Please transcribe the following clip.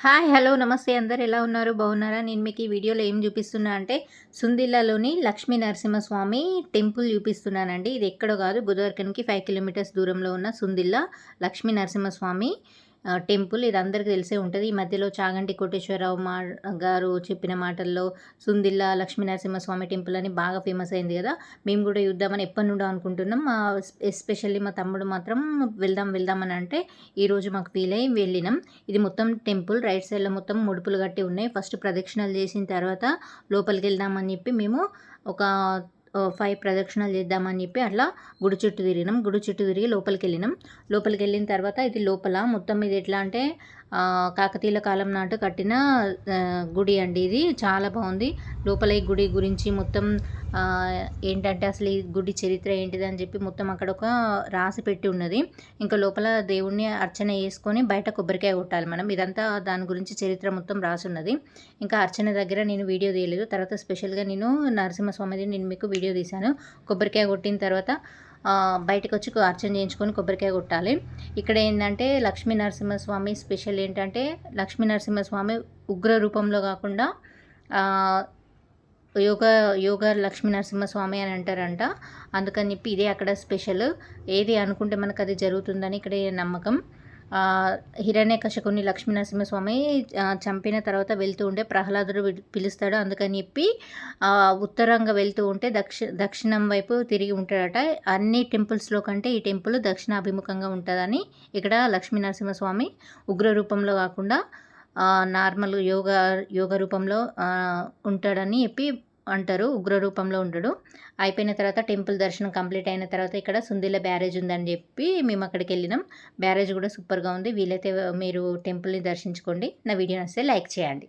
Hi! Hello! నమస్తే అందరూ ఎలా ఉన్నారు? బాగున్నారా? నేను మీకు ఈ వీడియోలో ఏం చూపిస్తున్నా అంటే సుందిల్లాలోని లక్ష్మీ నరసింహస్వామి టెంపుల్ చూపిస్తున్నానండి. ఇది ఎక్కడో కాదు బుధవారకంకి 5 కిలోమీటర్స్ దూరంలో ఉన్న సుందిల్లా లక్ష్మీ నరసింహస్వామి టెంపుల్. ఇది అందరికీ తెలిసే ఉంటది. ఈ మధ్యలో చాగంటి కోటేశ్వరరావు గారు చెప్పిన మాటల్లో సుందిల్లా లక్ష్మీ నరసింహస్వామి టెంపుల్ అని బాగా ఫేమస్ అయింది కదా! మేము కూడా చూద్దామని ఎప్పటినుండో అనుకుంటున్నాం. ఎస్పెషల్లీ మా తమ్ముడు మాత్రం వెళ్దాం వెళ్దాం అని అంటే ఈరోజు మాకు వీలై వెళ్ళినాం. ఇది మొత్తం టెంపుల్ రైట్ సైడ్‌లో మొత్తం ముడుపులు కట్టి ఉన్నాయి. ఫస్ట్ ప్రదక్షిణలు చేసిన తర్వాత లోపలికెళ్దామని చెప్పి మేము ఒక 5 ప్రదక్షిణాలు చేద్దామని చెప్పి అట్లా గుడి చుట్టూ తిరిగినాం. గుడి చుట్టూ తిరిగి లోపలికెళ్ళినాం. లోపలికెళ్ళిన తర్వాత ఇది లోపల మొత్తం ఇది ఎట్లా అంటే కాకతీయుల కాలం నాటు కట్టిన గుడి అండి ఇది. చాలా బాగుంది. లోపల ఈ గుడి గురించి మొత్తం ఏంటంటే అసలు ఈ గుడి చరిత్ర ఏంటిదని చెప్పి మొత్తం అక్కడ ఒక రాసి పెట్టి ఉన్నది. ఇంకా లోపల దేవుడిని అర్చన చేసుకొని బయట కొబ్బరికాయ కొట్టాలి మనం. ఇదంతా దాని గురించి చరిత్ర మొత్తం రాసున్నది. ఇంకా అర్చన దగ్గర నేను వీడియో తీయలేదు. తర్వాత స్పెషల్‌గా నేను నరసింహస్వామిది నేను మీకు వీడియో తీశాను. కొబ్బరికాయ కొట్టిన తర్వాత బయటకొచ్చి అర్చన చేయించుకొని కొబ్బరికాయ కొట్టాలి. ఇక్కడ ఏందంటే లక్ష్మీ నరసింహస్వామి స్పెషల్ ఏంటంటే లక్ష్మీ నరసింహస్వామి ఉగ్ర రూపంలో కాకుండా యోగ యోగ లక్ష్మీ నరసింహస్వామి అని అంటారంట. అందుకని చెప్పి ఇదే అక్కడ స్పెషల్. ఏది అనుకుంటే మనకు అది జరుగుతుందని ఇక్కడ నమ్మకం. హిరణ్యకశిపుని లక్ష్మీ నరసింహస్వామి చంపిన తర్వాత వెళ్తూ ఉంటే ప్రహ్లాదుడు పిలుస్తాడు. అందుకని చెప్పి ఉత్తరంగా వెళ్తూ ఉంటే దక్షిణం వైపు తిరిగి ఉంటాడట. అన్ని టెంపుల్స్‌లో కంటే ఈ టెంపుల్ దక్షిణాభిముఖంగా ఉంటదని ఇక్కడ లక్ష్మీ నరసింహస్వామి ఉగ్ర రూపంలో కాకుండా నార్మల్ యోగ రూపంలో ఉంటాడని చెప్పి అంటారు. ఉగ్ర రూపంలో ఉండడు. అయిపోయిన తర్వాత టెంపుల్ దర్శనం కంప్లీట్ అయిన తర్వాత ఇక్కడ సుందిల్ల బ్యారేజ్ ఉందని చెప్పి మేము అక్కడికెళ్ళినాం. బ్యారేజ్ కూడా సూపర్‌గా ఉంది. వీలైతే మీరు టెంపుల్‌ని దర్శించుకోండి. నా వీడియో నచ్చితే లైక్ చేయండి.